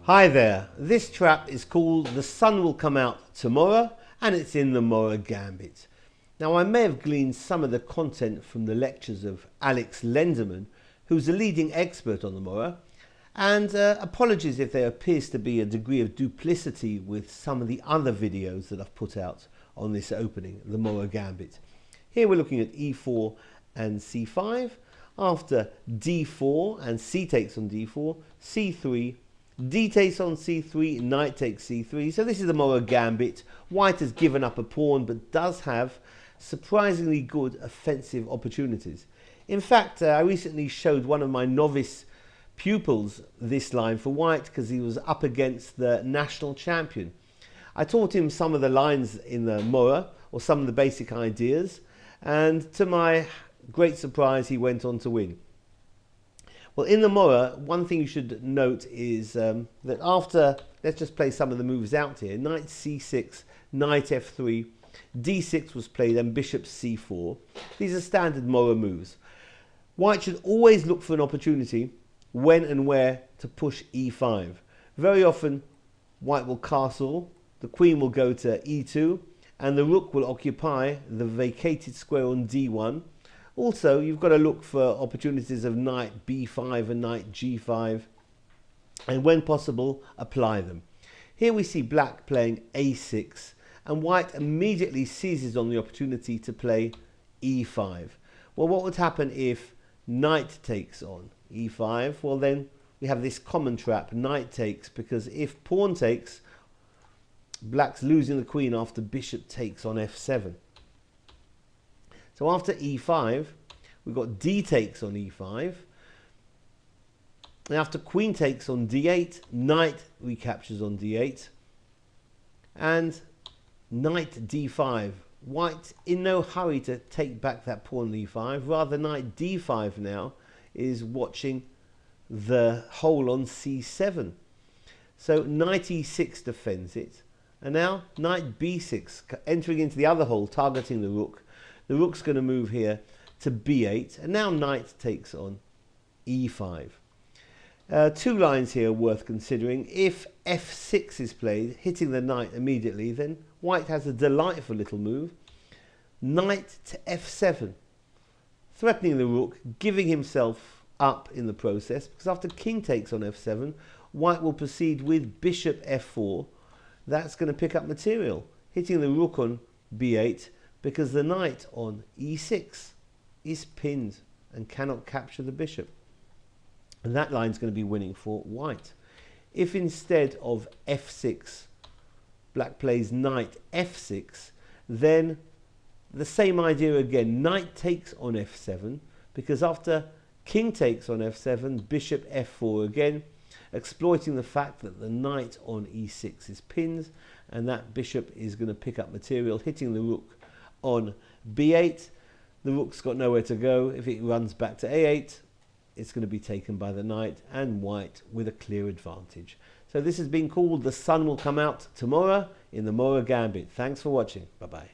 Hi there, this trap is called The Sun Will Come Out Tomorrow and it's in the Morra Gambit. Now I may have gleaned some of the content from the lectures of Alex Lenderman, who's a leading expert on the Morra, and apologies if there appears to be a degree of duplicity with some of the other videos that I've put out on this opening, the Morra Gambit. Here we're looking at e4 and c5, after d4 and c takes on d4, c3, d takes on c3, knight takes c3. So this is the Morra Gambit. White has given up a pawn but does have surprisingly good offensive opportunities. In fact, I recently showed one of my novice pupils this line for white because he was up against the national champion. I taught him some of the lines in the Morra, or some of the basic ideas, and to my great surprise he went on to win. Well, in the Morra, one thing you should note is that after, let's just play some of the moves out here. Knight c6, knight f3, d6 was played and bishop c4. These are standard Morra moves. White should always look for an opportunity when and where to push e5. Very often, white will castle, the queen will go to e2, and the rook will occupy the vacated square on d1. Also, you've got to look for opportunities of knight b5 and knight g5, and when possible, apply them. Here we see black playing a6, and white immediately seizes on the opportunity to play e5. Well, what would happen if knight takes on e5? Well, then we have this common trap, knight takes, because if pawn takes, black's losing the queen after bishop takes on f7. So after e5, we've got d takes on e5. And after queen takes on d8, knight recaptures on d8. And knight d5. White in no hurry to take back that pawn on e5. Rather, knight d5 now is watching the hole on c7. So knight e6 defends it. And now knight b6, entering into the other hole, targeting the rook. The rook's going to move here to b8, and now knight takes on e5. Two lines here worth considering. If f6 is played, hitting the knight immediately, then white has a delightful little move. Knight to f7, threatening the rook, giving himself up in the process, because after king takes on f7, white will proceed with bishop f4. That's going to pick up material, hitting the rook on b8, because the knight on e6 is pinned and cannot capture the bishop. And that line's going to be winning for white. If instead of f6, black plays knight f6, then the same idea again. Knight takes on f7, because after king takes on f7, bishop f4 again, exploiting the fact that the knight on e6 is pinned, and that bishop is going to pick up material, hitting the rook on b8. The rook's got nowhere to go. If it runs back to a8, it's going to be taken by the knight, and white with a clear advantage. So this has been called The Sun Will Come Out Tomorrow in the Morra Gambit. Thanks for watching. Bye-bye.